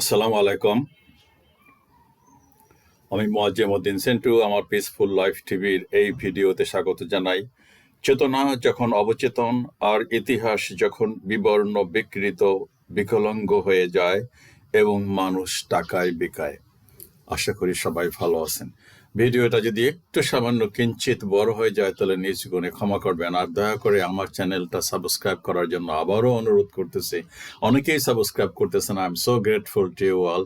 আসসালামু আলাইকুম। আমি মোয়াজ্জেমউদ্দিন সেন্টু। আমার পিসফুল লাইফ টিভির এই ভিডিওতে স্বাগত জানাই। চেতনা যখন অবচেতন আর ইতিহাস যখন বিবর্ণ বিকৃত বিকলাঙ্গ হয়ে যায় এবং মানুষ টাকায় বিকায়। আশা করি সবাই ভালো আছেন। ভিডিওটা যদি একটু সামান্য কিঞ্চিত বড় হয়ে যায় তাহলে নিজ গুণে ক্ষমা করবেন, আর দয়া করে আমার চ্যানেলটা সাবস্ক্রাইব করার জন্য আবারও অনুরোধ করতেছি। অনেকেই সাবস্ক্রাইব করতেছেন, I am so grateful to you all.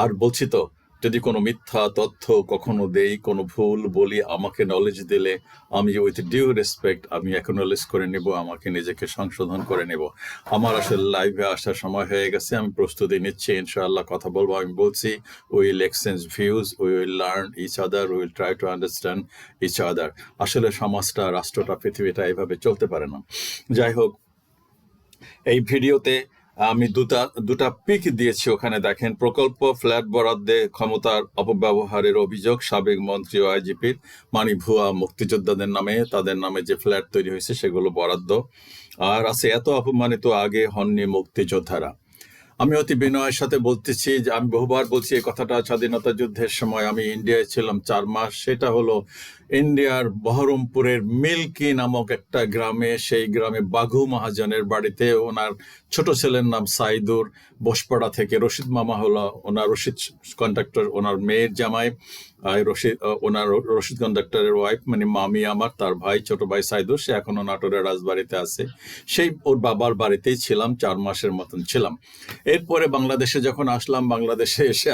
আর বলছি তো, যদি কোনো মিথ্যা তথ্য কখনো দেই, কোনো ভুল বলি, আমাকে নলেজ দিলে আমি উইথ ডিউ রেসপেক্ট আমি অ্যাকনোলেজ করে নেব, আমাকে নিজেকে সংশোধন করে নেব। আমার আসলে লাইভে আসার সময় হয়ে গেছে, আমি প্রস্তুতি নিচ্ছি, ইনশাআল্লাহ কথা বলবো। আমি বলছি will exchange views, will learn each other, will try to understand each other. আসলে সমাজটা, রাষ্ট্রটা, পৃথিবীটা এভাবে চলতে পারে না। যাই হোক, এই ভিডিওতে আমি দুটা পিক দিয়েছি, ওখানে দেখেন। প্রকল্প ফ্ল্যাট বরাদ্দে ক্ষমতার অপব্যবহারের অভিযোগ সাবেক মন্ত্রী ও আইজিপির, মানে ভুয়া মুক্তিযোদ্ধাদের নামে, তাদের নামে যে ফ্ল্যাট তৈরি হয়েছে সেগুলো বরাদ্দ। আর আছে এত অপমানিত আগে হননি মুক্তিযোদ্ধারা। আমি অতি বিনয়ের সাথে বলতেছি যে আমি বহুবার বলছি এই কথাটা, স্বাধীনতা যুদ্ধের সময় আমি ইন্ডিয়ায় ছিলাম 4 মাস। সেটা হলো ইন্ডিয়ার বহরমপুরের মিল্কি নামক একটা গ্রামে। সেই গ্রামে বাঘু মহাজনের বাড়িতে ওনার ছোট ছেলের নাম সাইদুর, বসপাড়া থেকে। রশিদ মামা হলো ওনার, রশিদ কন্ডাক্টর ওনার মেয়ের জামাই, ওনার রশিদ কন্ডাক্টরের ওয়াইফ, মানে মামি আমার, তার ভাই, ছোট ভাই সাইদুর, সে এখনো নাটোরের রাজবাড়িতে আছে। সেই ওর বাবার বাড়িতেই ছিলাম, 4 মাসের মতন ছিলাম। এরপরে বাংলাদেশে যখন আসলাম, বাংলাদেশে এসে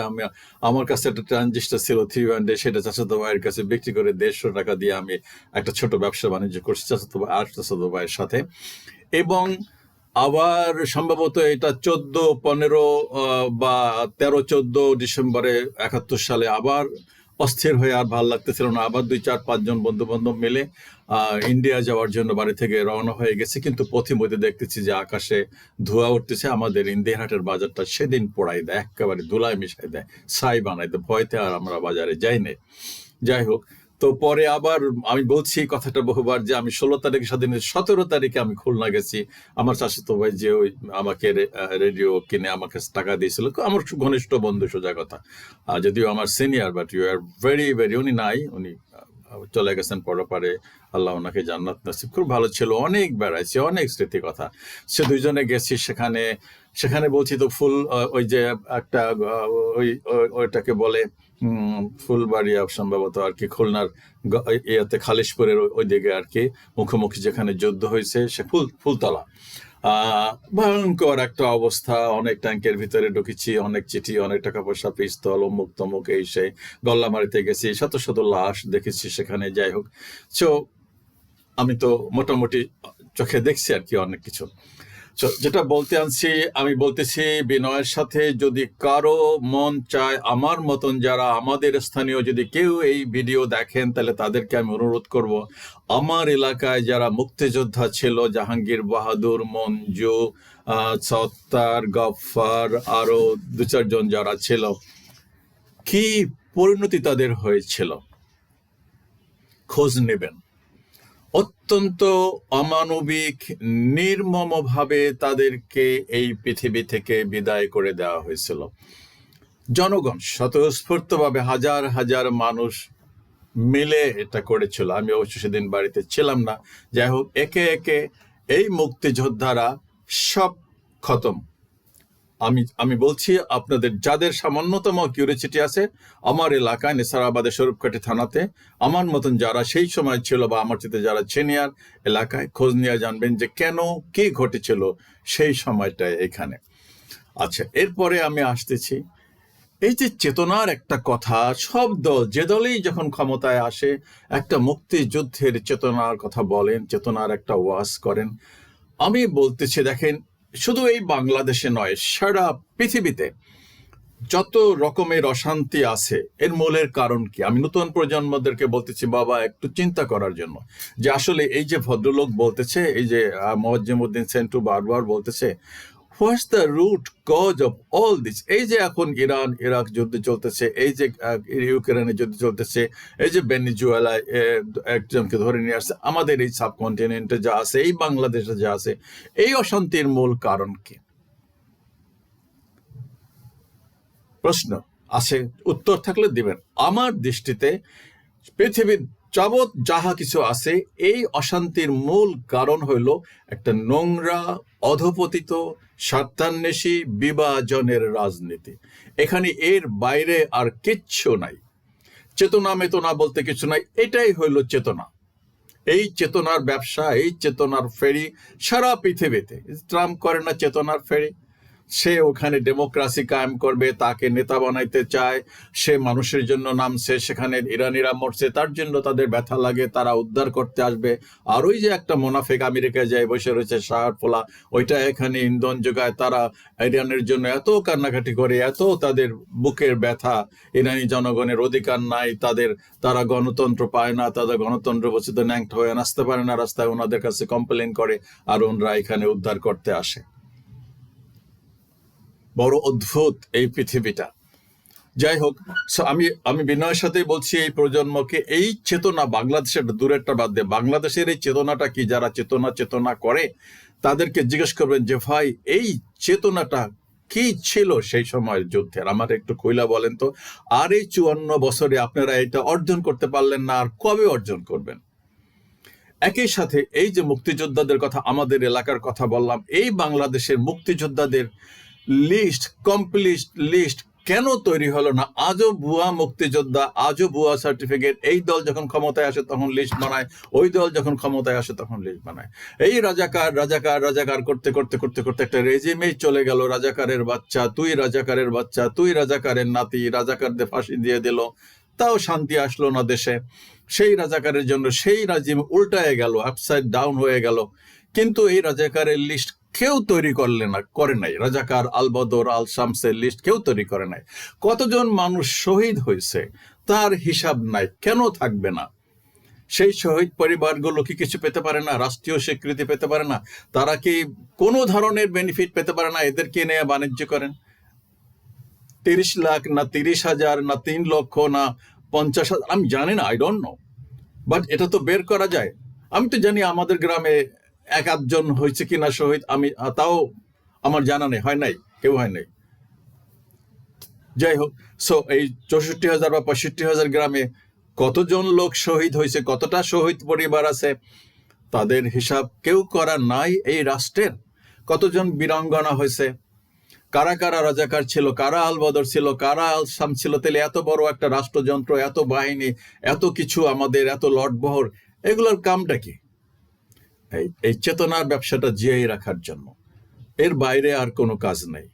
আমার কাছে একটা ট্রানজিস্টার ছিল 3 সেটা চাচাতো ভাইয়ের কাছে বিক্রি করে 150 টাকা দিয়ে আমি একটা ছোট ব্যবসা বাণিজ্য করছি চাচাতো ভাইয়ের সাথে। এবং আবার সম্ভবত এটা 14-15 বা 13-14 ডিসেম্বরে 71 সালে আবার অস্থির হয়ে আর ভাল লাগতেছিল না, আবার 2-4-5 জন বন্ধু বান্ধব মিলে ইন্ডিয়া যাওয়ার জন্য বাড়ি থেকে রওনা হয়ে গেছে। কিন্তু পথিমধ্যে দেখতেছি যে আকাশে ধোঁয়া উঠতেছে। আমাদের ইন্দিয়ারহাটের বাজারটা সেদিন পোড়াই দেয়, একেবারে ধুলায় মিশাই দেয়, ছাই বানাই দেয়। ভয়তে আর আমরা বাজারে যাই না। যাই হোক, তো পরে আবার আমি বলছি কথাটা বহুবার যে আমি 16 তারিখে স্বাধীনতা, 17 তারিখে আমি খুলনা গেছি। আমার চাচাতো ভাই যে ওই আমাকে রেডিও কিনে আমাকে টাকা দিয়েছিল, আমার ঘনিষ্ঠ বন্ধু, সোজা কথা। যদিও আমার senior, but you are very very, উনি নাই, উনি চলে গেছেন পরপারে, আল্লাহ ওনাকে জান্নাত নসিব। খুব ভালো ছিল, অনেক বেড়াইছি, অনেক স্মৃতি কথা। সে দুইজনে গেছি সেখানে বলছি তো ফুল, ওই যে একটা ওইটাকে বলে ফুলবাড়িয়া সম্ভবত আর কি, খুলনার ইয়াতে খালিশপুরের ওই দিকে আর কি, মুখোমুখি যেখানে যুদ্ধ হয়েছে, সে ফুলতলা। ভয়ঙ্কর একটা অবস্থা, অনেক ট্যাঙ্কের ভিতরে ঢুকেছি, অনেক চিঠি, অনেক টাকা পয়সা, পিস্তল, অমুক তমুক, এই সেই। গল্লামারিতে গেছি, শত শত লাশ দেখেছি সেখানে। যাই হোক, সো আমি তো মোটামুটি চোখে দেখছি আর কি অনেক কিছু। যেটা বলতে আনছি, আমি বলতেছি বিনয়ের সাথে, যদি কারো মন চায়, আমার মতন যারা আমাদের স্থানীয় যদি কেউ এই ভিডিও দেখেন, তাহলে তাদেরকে আমি অনুরোধ করব, আমার এলাকায় যারা মুক্তিযোদ্ধা ছিল, জাহাঙ্গীর বাহাদুর, মঞ্জু, সত্তার, গফফার, আরো 2-4 জন যারা ছিল, কি পরিণতি তাদের হয়েছিল খোঁজ নেবেন। অত্যন্ত অমানবিক, নির্মমভাবে তাদেরকে এই পৃথিবী থেকে বিদায় করে দেওয়া হয়েছিল। জনগণ স্বতঃস্ফূর্তভাবে হাজার হাজার মানুষ মিলে এটা করেছিল। আমি অবশ্য সেদিন বাড়িতে ছিলাম না। যাই হোক, একে একে এই মুক্তিযোদ্ধারা সব খতম। আমি বলছি আপনাদের যাদের সামান্যতম কিউরিওসিটি আছে, আমার এলাকায় নেসারাবাদের স্বরূপকাঠি থানাতে আমার মতন যারা সেই সময় ছিল, বা আমার সাথে যারা সিনিয়র, এলাকায় খোঁজ নিয়ে জানবেন যে কেন, কি ঘটেছিল সেই সময়টায় এখানে। আচ্ছা, এরপরে আমি আসতেছি, এই যে চেতনার একটা কথা, সব দল, যে দলেই যখন ক্ষমতায় আসে, একটা মুক্তিযুদ্ধের চেতনার কথা বলেন, চেতনার একটা ওয়াজ করেন। আমি বলতেছি, দেখেন, শুধু এই বাংলাদেশে নয়, সারা পৃথিবীতে যত রকমের অশান্তি আছে, এর মূলের কারণ কি? আমি নতুন প্রজন্মদেরকে বলতেছি, বাবা, একটু চিন্তা করার জন্য, যে আসলে এই যে ভদ্রলোক বলতেছে, এই যে মোয়াজ্জেমউদ্দিন সেন্টু বারবার বলতেছে, what's the root cause of all this? এই যে এখন ইরান ইরাক যুদ্ধ চলতেছে, এই যে ইউক্রেনে যুদ্ধ চলতেছে, এই যে ভেনেজুয়েলায় একজনকে ধরে নিয়ে আসছে, আমাদের এই সাবকন্টিনেন্টে যা আছে, এই বাংলাদেশে যা আছে, এই অশান্তির মূল কারণ কি? প্রশ্ন আছে, উত্তর থাকলে দিবেন। আমার দৃষ্টিতে পৃথিবীর যাবৎ যাহা কিছু আছে, এই অশান্তির মূল কারণ হইল একটা নোংরা, অধপতিত, স্বার্থান্বেষী, বিভাজনের রাজনীতি। এখানে এর বাইরে আর কিচ্ছু নাই। চেতনা মেতনা বলতে কিছু নাই, এটাই হইল চেতনা। এই চেতনার ব্যবসা, এই চেতনার ফেরি সারা পৃথিবীতে। ট্রাম্প করে না চেতনার ফেরি? সে ওখানে ডেমোক্রেসি কায়েম করবে, তাকে নেতা বানাইতে চায়, সে মানুষের জন্য নামছে, সেখানে ইরানিরা মরছে, তার জন্য তাদের ব্যথা লাগে, তারা উদ্ধার করতে আসবে। আর ওই যে একটা মুনাফিক আমেরিকায় যায় বসে রয়েছে শাহর ফোলা, ওইটা এখানে ইন্ধন যোগায়, তারা ইরানের জন্য এত কান্নাকাটি করে, এত তাদের বুকের ব্যথা, ইরানি জনগণের অধিকার নাই, তারা গণতন্ত্র পায় না, তাদের গণতন্ত্র বসিত ন্যাংট হয়ে আসতে পারে না রাস্তায়, ওনাদের কাছে কমপ্লেন করে, আর ওনারা এখানে উদ্ধার করতে আসে। বড় অদ্ভুত এই পৃথিবীটা। যাই হোক, আমি বিনয়ের সাথে বলছি এই প্রজন্মকে, এই চেতনা বাংলাদেশের দূরেরটা বাদ দিয়ে, বাংলাদেশের এই চেতনাটা কি, যারা চেতনা করে তাদেরকে জিজ্ঞেস করবেন যে ভাই এই চেতনাটা কি ছিল সেই সময়ের যুদ্ধের, আমার একটু কইলা বলেন তো। আর এই 54 বছরে আপনারা এটা অর্জন করতে পারলেন না, আর কবে অর্জন করবেন? একই সাথে এই যে মুক্তিযোদ্ধাদের কথা, আমাদের এলাকার কথা বললাম, এই বাংলাদেশের মুক্তিযোদ্ধাদের লিস্ট, কমপ্লিট লিস্ট কেন তৈরি হলো না? আজও ভুয়া মুক্তিযোদ্ধা, আজও ভুয়া সার্টিফিকেট। এই দল যখন ক্ষমতায় আসে তখন লিস্ট বানায়, ওই দল যখন ক্ষমতায় আসে তখন লিস্ট বানায়। এই রাজাকার রাজাকার রাজাকার করতে করতে করতে করতে একটা রেজিমেই চলে গেল, রাজাকারের বাচ্চা, তুই রাজাকারের বাচ্চা, তুই রাজাকারের নাতি, রাজাকারদের ফাঁসি দিয়ে দিল, তাও শান্তি আসলো না দেশে। সেই রাজাকারের জন্য সেই রাজিম উল্টায় গেল, আপসাইড ডাউন হয়ে গেল। কিন্তু এই রাজাকারের লিস্ট কেউ তৈরি করে নাই। রাজাকার আল বদর, আল শামসের লিস্ট কেউ তৈরি করে নাই। কতজন মানুষ শহীদ হয়েছে তার হিসাব নাই, কেন থাকবে না? সেই শহীদ পরিবারগুলো কি কিছু পেতে পারে না? রাষ্ট্রীয় স্বীকৃতি পেতে পারে না? তারা কি কোনো ধরনের বেনিফিট পেতে পারে না? এদেরকে নিয়ে বাণিজ্য করেন। 30 লাখ না 30,000 না 3 লক্ষ না 50,000, আমি জানি না, আই ডোন্ট নো, বাট এটা তো বের করা যায়। আমি তো জানি আমাদের গ্রামে 1-8 জন হয়েছে কিনা শহীদ, আমি তাও আমার জানা নেই, হয় নাই, কেউ হয় নাই। যাই হোক, সো এই 64,000 বা 65,000 গ্রামে কতজন লোক শহীদ হয়েছে, কতটা শহীদ পরিবার আছে, তাদের হিসাব কেউ করা নাই এই রাষ্ট্রের। কতজন বীরাঙ্গনা হয়েছে, কারা কারা রাজাকার ছিল, কারা আল বদর ছিল, কারা আল শাম ছিল। তাহলে এত বড় একটা রাষ্ট্রযন্ত্র, এত বাহিনী, এত কিছু আমাদের, এত লটবহর, এগুলোর কামটা কি? এই চেতনার ব্যবসাটা জিয়াই রাখার জন্য, এর বাইরে আর কোনো কাজ নেই।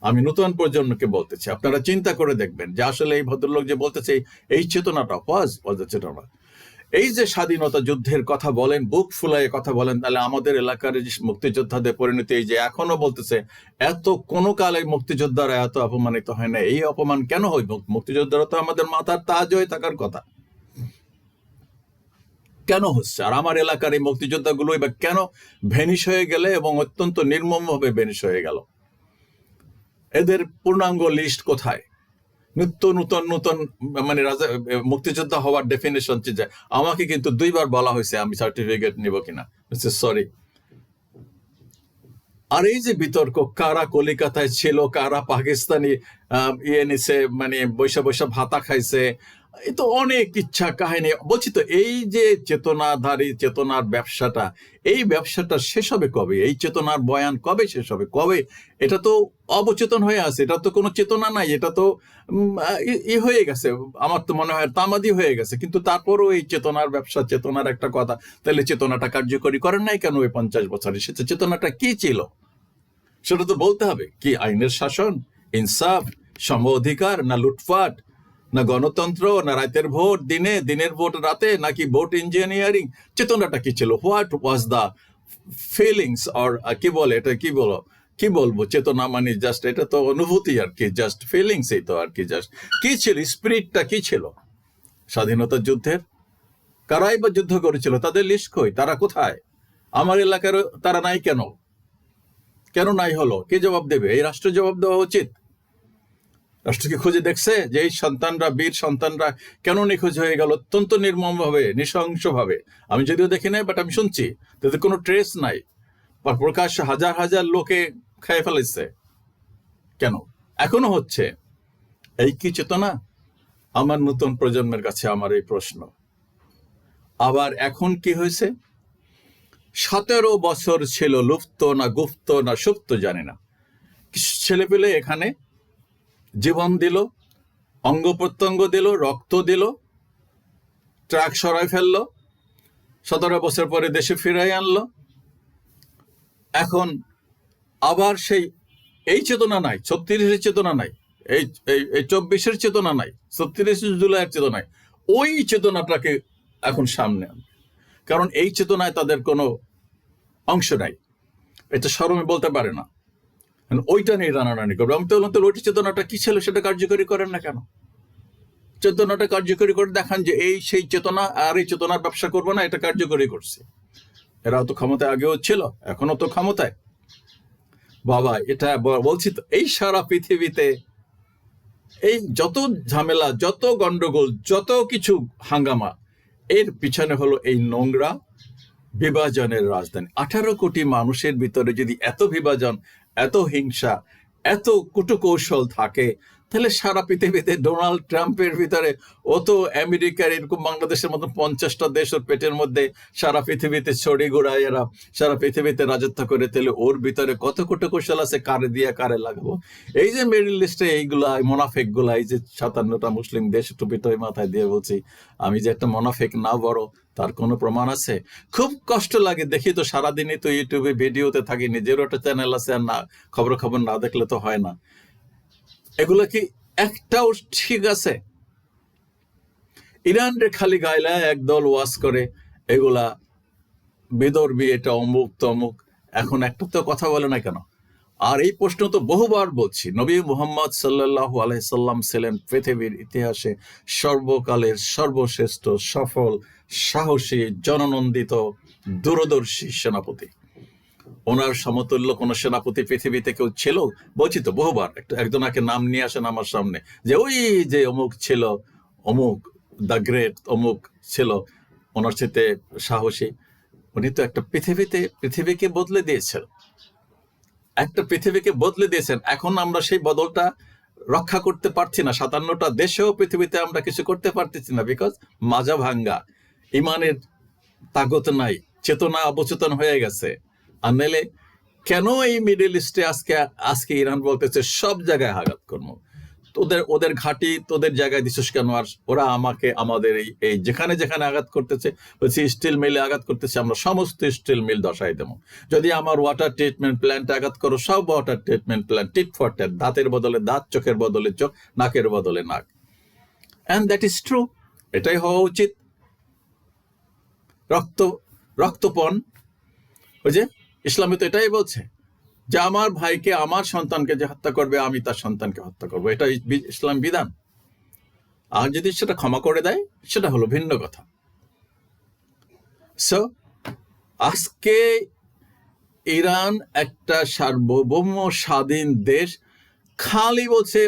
আমি নতুন প্রজন্মকে বলতেছি, আপনারা চিন্তা করে দেখবেন যে আসলে এই ভদ্রলোক যে বলতেছে এই চেতনাটা ওয়াজ চেতনা, এই যে স্বাধীনতা যুদ্ধের কথা বলেন, বুক ফুলাইয়ে কথা বলেন, তাহলে আমাদের এলাকার যে মুক্তিযোদ্ধাদের পরিণতি, এই যে এখনো বলতেছে এত কোনো কালে মুক্তিযোদ্ধারা এত অপমানিত হয় না, এই অপমান কেন হয়? মুক্তিযোদ্ধারা তো আমাদের মাথার তাজ হয়ে থাকার কথা, কেন হচ্ছে? আর আমার এলাকার এই মুক্তিযোদ্ধাগুলো এবার কেন ভেনিশ হয়ে গেলে, এবং অত্যন্ত নির্মমভাবে ভেনিশ হয়ে গেল? এদের পূর্ণাঙ্গ লিস্ট কোথায়? নিত্য নূতন নূতন, মানে মুক্তিযোদ্ধা হওয়ার ডেফিনেশন চেঞ্জ। আমাকে কিন্তু 2বার বলা হয়েছে আমি সার্টিফিকেট নিব কিনা, সরি। আর এই যে বিতর্ক, কারা কলিকাতায় ছিল, কারা পাকিস্তানি নিছে, মানে বৈশা বৈশা ভাতা খাইছে, এই তো অনেক ইচ্ছা কাহিনী বলছি। তো এই যে চেতনাধারী চেতনার ব্যবসাটা, এই ব্যবসাটা শেষ হবে কবে? এই চেতনার বয়ান কবে শেষ হবে? কবে? এটা তো অবচেতন হয়ে আছে, এটা তো কোনো চেতনা নাই, এটা তো হয়ে গেছে, আমার তো মনে হয় তামাদি হয়ে গেছে। কিন্তু তারপরও এই চেতনার ব্যবসা, চেতনার একটা কথা, তাহলে চেতনাটা কার্যকরী করেন নাই কেন ওই 50 বছরে? সেটা চেতনাটা কি ছিল সেটা তো বলতে হবে। কি আইনের শাসন, ইনসাফ, সম অধিকার, না লুটপাট, না গণতন্ত্র, না রাতের ভোট দিনে, দিনের ভোট রাতে, নাকি ভোট ইঞ্জিনিয়ারিং? চেতনাটা কি ছিল? What was the feelings, or কি বলে এটা, কি বলবো, চেতনা মানে জাস্ট, এটা তো অনুভূতি আর কি, জাস্ট ফিলিংস, এই তো আর কি, জাস্ট কি ছিল, স্পিরিটটা কি ছিল স্বাধীনতা যুদ্ধের? কারাই বা যুদ্ধ করেছিল, তাদের লিস্ট কই? তারা কোথায়? আমার এলাকার তারা নাই কেন? কেন নাই হলো? কে জবাব দেবে? এই রাষ্ট্র জবাব দেওয়া উচিত। রাষ্ট্রকে খুঁজে দেখছে যে এই সন্তানরা, বীর সন্তানরা কেন নিখোঁজ হয়ে গেল অত্যন্ত নির্মম ভাবে, নৃশংস ভাবে? আমি যদিও দেখি নাই, বাট আমি শুনছি তাদের কোনো ট্রেস নাই। প্রকাশ হাজার হাজার লোকে খেয়ে ফেলেছে, কেন? এখনো হচ্ছে। এই কি চেতনা? আমার নতুন প্রজন্মের কাছে আমার এই প্রশ্ন। আবার এখন কি হয়েছে? 17 বছর ছিল লুপ্ত না গুপ্ত না সুপ্ত জানি না, কিছু ছেলেপেলে এখানে জীবন দিল, অঙ্গ প্রত্যঙ্গ দিল, রক্ত দিল, ট্রাক সরাই ফেললো, 17 বছর পরে দেশে ফিরাই আনলো। এখন আবার সেই এই চেতনা নাই, 36-এর চেতনা নাই, এই 24-এর চেতনা নাই, 36 জুলাইয়ের চেতনা নাই, ওই চেতনাটাকে এখন সামনে আন। কারণ এই চেতনায় তাদের কোনো অংশ নাই, এটা শরমে বলতে পারে না, ওইটা নিয়ে রানারানি করবে। আমি তো বললাম, তো ওইটা চেতনাটা কি ছিল সেটা কার্যকরী করেন না কেন? চেতনাটা কার্যকরী করে দেখান যে এই সেই চেতনা, আর এই চেতনার ব্যবসা করবো না, এটা কার্যকরী করছে। এরাও তো ক্ষমতায় আগেও ছিল, এখনো তো ক্ষমতায়। বাবা, এটা বলছি তো, এই সারা পৃথিবীতে এই যত ঝামেলা, যত গন্ডগোল, যত কিছু হাঙ্গামা, এর পিছনে হলো এই নোংরা বিভাজনের রাজধানী। 18 কোটি মানুষের ভিতরে যদি এত বিভাজন, এত হিংসা, এত কুটকৌশল থাকে, তাহলে সারা পৃথিবীতে ডোনাল্ড ট্রাম্পের ভিতরে, ও তো আমেরিকার এরকম বাংলাদেশের মতো 50টা দেশ ওর পেটের মধ্যে সারা পৃথিবীতে ছড়ি ঘোড়ায়, এরা সারা পৃথিবীতে রাজত্ব করে, তাহলে ওর ভিতরে কত কুটকৌশল আছে, কারে দিয়ে কারে লাগাবো। এই যে মিডল ইস্টে এইগুলা মোনাফেক গুলা, এই যে 57টা মুসলিম দেশ, টুপিটাই মাথায় দিয়ে বলছি আমি যে একটা মোনাফেক না বড়, তার কোনো প্রমাণ আছে? খুব কষ্ট লাগে, দেখি তো সারাদিনই তো ইউটিউবে ভিডিওতে থাকি, নিজেরও একটা চ্যানেল আছে, আর না খবর না দেখলে তো হয় না। এগুলা কি একটাও ঠিক আছে? ইরান রে খালি গাইলা একদল ওয়াজ করে, এগুলা বিদর্ভী, এটা অমুক তমুক, এখন একটা তো কথা বলে না কেন? আর এই প্রশ্ন তো বহুবার বলছি, নবী মুহাম্মদ সাল্লাল্লাহু আলাইহি সাল্লাম ছিলেন পৃথিবীর ইতিহাসে সর্বকালের সর্বশ্রেষ্ঠ, সফল, সাহসী, জননন্দিত, দূরদর্শী সেনাপতি। ওনার সমতুল্য কোন সেনাপতি পৃথিবীতে কেউ ছিল? বলছি তো বহুবার, একজনাকে নাম নিয়ে আসেন আমার সামনে, যে ওই যে অমুক ছিল, অমুক দ্য গ্রেট অমুক ছিল, ওনার সাথে সাহসী। উনি তো একটা পৃথিবীকে বদলে দিয়েছেন, একটা পৃথিবীকে বদলে দিয়েছেন। এখন আমরা সেই বদলটা রক্ষা করতে পারছি না, 57টা দেশেও পৃথিবীতে আমরা কিছু করতে পারতেছি না, বিকজ মাজা ভাঙ্গা, ইমানের তাগত নাই, চেতনা অবচেতন হয়ে গেছে। আর নাইলে কেন এই মিডল ইস্টে আজকে ইরান বলতেছে সব জায়গায় আঘাত করবো, ওদের ঘাঁটি তোদের জায়গায় দিছিস কেন? আর ওরা আমাদের এই যেখানে যেখানে আঘাত করতেছে, বলছি স্টিল মিলে আঘাত করতেছে, আমরা সমস্ত স্টিল মিল ধসাই দেবো। যদি আমার ওয়াটার ট্রিটমেন্ট প্ল্যান্টে আঘাত করো, সব water treatment plant tit for tat, দাঁতের বদলে দাঁত, চোখের বদলে চোখ, নাকের বদলে নাক। অ্যান্ড দ্যাট ইজ ট্রু, এটাই হওয়া উচিত। রক্তপণ, ওই যে ইসলামে তো এটাই বলছে যে আমার ভাইকে, আমার সন্তানকে যে হত্যা করবে, আমি তার সন্তানকে হত্যা করবো, এটা ইসলাম বিধান। আর যদি সেটা ক্ষমা করে দেয়, সেটা হলো ভিন্ন কথা। সো আজকে ইরান একটা সার্বভৌম স্বাধীন দেশ, খালি বলছে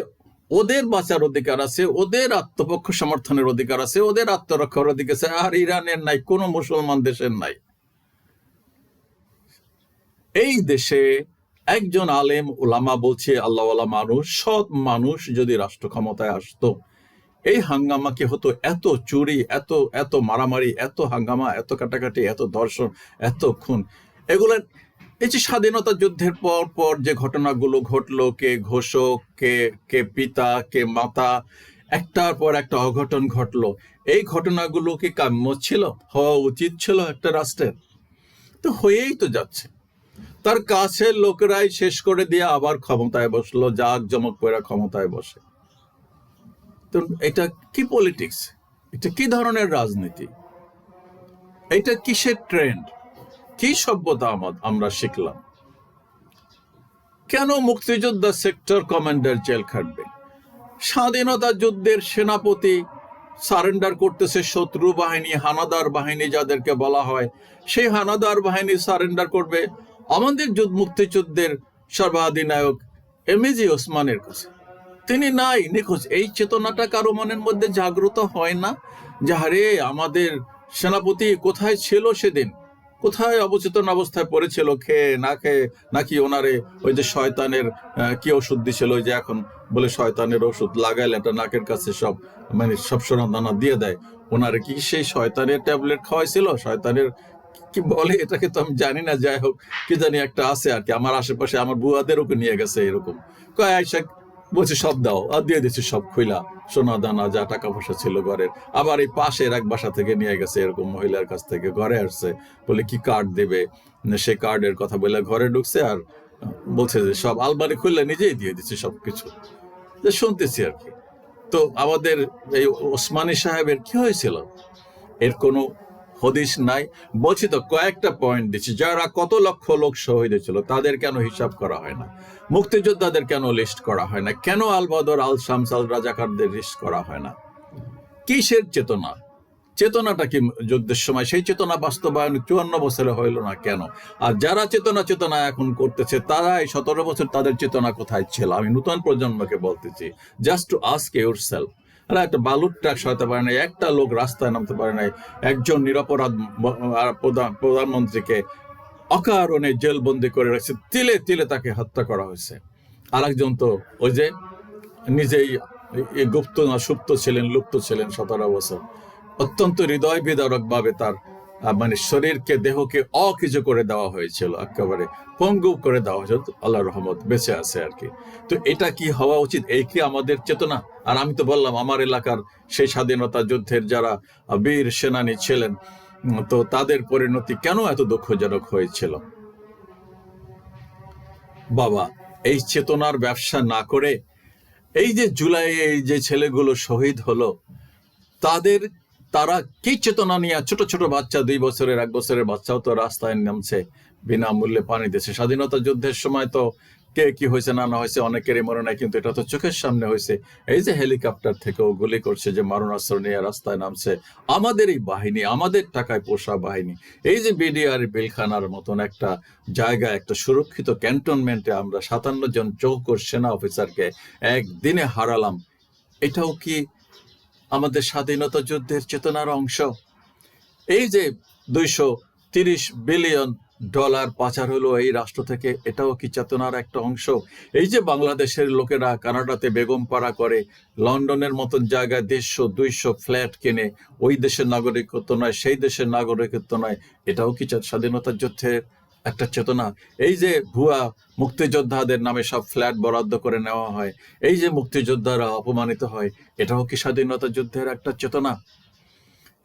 ওদের বাঁচার অধিকার আছে, ওদের আত্মপক্ষ সমর্থনের অধিকার আছে, ওদের আত্মরক্ষার অধিকার আছে, আর ইরানের নাই, কোনো মুসলমান দেশের নাই। এই দেশে একজন আলেম ওলামা, বলছে আল্লাহওয়ালা মানুষ, সৎ মানুষ যদি রাষ্ট্র ক্ষমতায় আসতো, এই হাঙ্গামা কি হতো? এত চুরি, এত মারামারি, এত হাঙ্গামা, এত কাটাকাটি, এত ধর্ষণ, এত খুন, এগুলোর এই যে স্বাধীনতা যুদ্ধের পর যে ঘটনাগুলো ঘটলো, কে ঘোষক, কে পিতা, কে মাতা, একটার পর একটা অঘটন ঘটলো, এই ঘটনাগুলো কি কাম্য ছিল, হওয়া উচিত ছিল একটা রাষ্ট্রের? তো হয়েই তো যাচ্ছে। তার কাছের লোকেরাই শেষ করে দিয়ে আবার ক্ষমতায় বসলো, জাঁকজমক করে ক্ষমতায় বসে। তো এটা কি পলিটিক্স? এটা কি ধরনের রাজনীতি? এটা কিসের ট্রেন্ড? কি সভ্যতা আমরা শিখলাম? কেন মুক্তিযোদ্ধা সেক্টর কমান্ডার জেল খাটবে? স্বাধীনতা যুদ্ধের সেনাপতি সারেন্ডার করতেছে শত্রু বাহিনী, হানাদার বাহিনী যাদেরকে বলা হয়, সেই হানাদার বাহিনী সারেন্ডার করবে আমাদের মুক্তিযুদ্ধের সর্বাধিনায়ক এমএজি ওসমানের কাছে। তিনি নাই, নিখোঁজ। এই চেতনাটা কারো মনের মধ্যে জাগ্রত হয় না যে আরে আমাদের সেনাপতি কোথায় ছিল সেদিন? কোথায় অবচেতন অবস্থায় পড়েছিল, খেয়ে না খেয়ে, নাকি ওনারে ওই যে শয়তানের কি ওষুধ দিছিল, ওই যে এখন বলে শয়তানের ওষুধ লাগাইলে একটা নাকের কাছে সব মানে সব সোনা দানা দিয়ে দেয়, ওনারে কি সেই শয়তানের ট্যাবলেট খাওয়াইছিল, শয়তানের কি বলে এটাকে তো আমি জানি না, যাই হোক কি জানি একটা আছে আর কি। আমার আশেপাশে আমার বুয়াদেরও নিয়ে গেছে এরকম, কয় আয়সা বলছে সব দাও, আর দিয়ে দিচ্ছি সব খুইলা, সোনা দানা যা টাকা পয়সা ছিল ঘরের। আবার এই পাশের এক বাসা থেকে নিয়ে গেছে এরকম, মহিলার কাছ থেকে ঘরে আসছে, বলে কি কার্ড দেবে, সে কার্ডের কথা বলে ঘরে ঢুকছে, আর বলছে যে সব আলমারি খুললে নিজেই দিয়ে দিচ্ছে সবকিছু, যে শুনতেছি আর কি। তো আমাদের এই ওসমানী সাহেবের কি হয়েছিল, এর কোনো হদিস নাই। বলছি তো কয়েকটা পয়েন্ট দিচ্ছি, যারা কত লক্ষ লোক শহীদ হয়েছিল তাদের কেন হিসাব করা হয় না, মুক্তিযোদ্ধাদের কেন লিস্ট করা হয় না, কেন আল বদর আল শামস আল রাজাকারদের লিস্ট করা হয় না, কিসের চেতনা, চেতনাটা কি যুদ্ধের সময়, সেই চেতনা বাস্তবায়ন 54 বছরে হইল না কেন? আর যারা চেতনা এখন করতেছে তারা এই 17 বছর তাদের চেতনা কোথায় ছিল? আমি নতুন প্রজন্মকে বলতেছি, just to ask your self. একটা বালুর ট্রাক সরাতে পারে নাই, একটা লোক রাস্তায় নামতে পারে নাই, একজন নিরপরাধ প্রধানমন্ত্রীকে অকারণে জেলবন্দি করে রাখছে, তিলে তিলে তাকে হত্যা করা হয়েছে। আর একজন তো ওই যে নিজেই গুপ্ত না সুপ্ত ছিলেন, লুপ্ত ছিলেন 17 বছর, অত্যন্ত হৃদয় বিদারক ভাবে তার মানে শরীরকে, দেহকে অকিছু করে দেওয়া হয়েছিল, একেবারে পঙ্গু করে দেওয়া হয়েছিল, আল্লাহ রহমত বেঁচে আছে আর কি। তো এটা কি হওয়া উচিত? এই কি আমাদের চেতনা? আর আমি তো বললাম আমার এলাকার সেই স্বাধীনতা যুদ্ধের যারা বীর সেনানী ছিলেন, তো তাদের পরিণতি কেন এত দুঃখজনক হয়েছিল? বাবা, এই চেতনার ব্যবসা না করে, এই যে জুলাই এই যে ছেলেগুলো শহীদ হলো, তারা কি চেতনা নিয়ে, ছোট ছোট বাচ্চা, 2 বছরের 1 বছরের বাচ্চাও তো রাস্তায় নামছে, বিনামূল্যে পানি দিচ্ছে। স্বাধীনতা যুদ্ধের সময় তো কে কি হয়েছে না হয়েছে অনেকেরই মনে নাই, কিন্তু এটা তো চোখের সামনে হয়েছে। এই যে হেলিকপ্টার থেকেও গুলি করছে, যে মারণাস্ত্র নিয়ে রাস্তায় নামছে, আমাদেরই বাহিনী, আমাদের টাকায় পোষা বাহিনী। এই যে বিডিআর বিলখানার মতন একটা জায়গা, একটা সুরক্ষিত ক্যান্টনমেন্টে আমরা 57 জন চৌকর সেনা অফিসারকে একদিনে হারালাম, এটাও কি আমাদের স্বাধীনতা যুদ্ধের চেতনার অংশ? এই যে $230 বিলিয়ন পাচার হলো এই রাষ্ট্র থেকে, এটাও কি চেতনার একটা অংশ? এই যে বাংলাদেশের লোকেরা কানাডাতে বেগম পাড়া করে, লন্ডনের মতন জায়গায় 150-200 ফ্ল্যাট কিনে, ওই দেশের নাগরিকত্ব নয়, সেই দেশের নাগরিকত্ব নয়, এটাও কি স্বাধীনতা যুদ্ধের একটা চেতনা? এই যে ভুয়া মুক্তিযোদ্ধাদের নামে সব ফ্ল্যাট বরাদ্দ করে নেওয়া হয়, এই যে মুক্তিযোদ্ধারা অপমানিত হয়, এটাও কি স্বাধীনতা যুদ্ধের একটা চেতনা?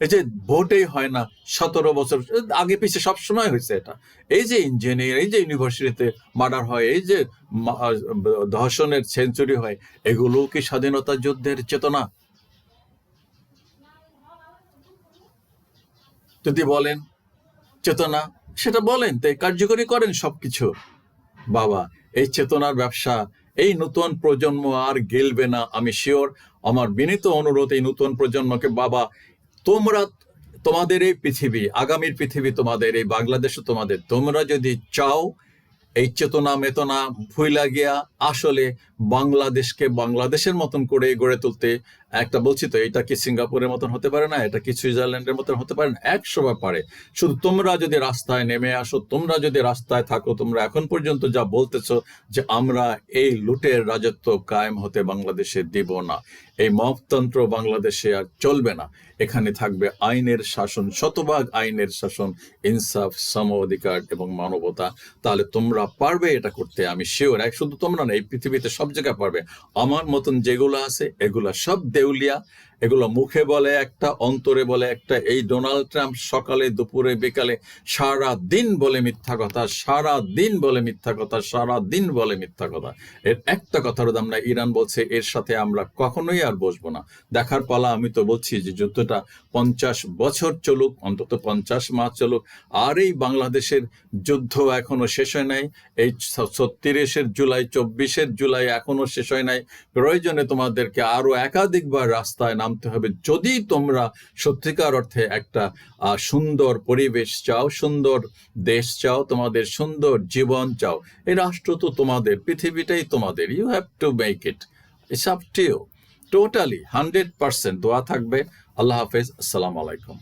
এই যে ভোটেই হয় না 17 বছর আগে পিছিয়ে সবসময় হয়েছে এটা। এই যে ইঞ্জিনিয়ার, এই যে ইউনিভার্সিটিতে মার্ডার হয়, এই যে ধর্ষণের সেঞ্চুরি হয়, এগুলো কি স্বাধীনতা যুদ্ধের চেতনা? যদি বলেন চেতনা, সেটা বলেন, তাই কার্যকরী করেন সবকিছু। বাবা, এই চেতনার ব্যবসা এই নতুন প্রজন্ম আর গেলবে না, আমি শিওর। আমার বিনীত অনুরোধ এই নতুন প্রজন্মকে, বাবা তোমরা, তোমাদের এই পৃথিবী, আগামীর পৃথিবী তোমাদের, এই বাংলাদেশও তোমাদের, তোমরা যদি চাও এই চেতনা মেতনা ভুইলা গিয়া আসলে বাংলাদেশকে বাংলাদেশের মতন করে গড়ে তুলতে, একটা বলছি তো, এটা কি সিঙ্গাপুরের মতন হতে পারে না, এটা কি সুইজারল্যান্ডের মতন হতে পারে না, 100বার পারে। শুধু তোমরা যদি রাস্তায় নেমে আসো, তোমরা যদি রাস্তায় থাকো, তোমরা এখন পর্যন্ত যা বলতেছো যে আমরা এই লুটের রাজত্ব কায়েম হতে বাংলাদেশে দিব না, এই মপতন্ত্র বাংলাদেশে আর চলবে না, এখানে থাকবে আইনের শাসন, শতভাগ আইনের শাসন, ইনসাফ, সম অধিকার এবং মানবতা, তাহলে তোমরা পারবে এটা করতে, আমি শিওর। শুধু তোমরা না, এই পৃথিবীতে সব জায়গায় পারবে। আমার মতন যেগুলো আছে এগুলা সব দেউলিয়া, এগুলো মুখে বলে একটা, অন্তরে বলে একটা। এই ডোনাল্ড ট্রাম্প সকালে দুপুরে বিকালে সারা দিন বলে মিথ্যা কথা, সারা দিন বলে মিথ্যা কথা, সারা দিন বলে মিথ্যা কথা। এর একটা কথার দাম না। ইরান বলছে এর সাথে আমরা কখনোই আর বসবো না, দেখার পালা। আমি তো বলছি যে যুদ্ধটা 50 বছর চলুক, অন্তত 50 মাস চলুক। আর এই বাংলাদেশের যুদ্ধ এখনো শেষ হয় নাই। এই 30 জুলাই 24 জুলাই এখনো শেষ হয় নাই। প্রয়োজনে তোমাদেরকে আরো একাধিকবার রাস্তায় নামতে হবে, যদি তোমরা সত্যিকার অর্থে একটা সুন্দর পরিবেশ চাও, সুন্দর দেশ চাও, তোমাদের সুন্দর জীবন চাও। এই রাষ্ট্র তো তোমাদের, পৃথিবীটাই তোমাদের। You have to make it, it's up to you, totally 100%। দোয়া থাকবে। আল্লাহ হাফেজ, আসসালামু আলাইকুম।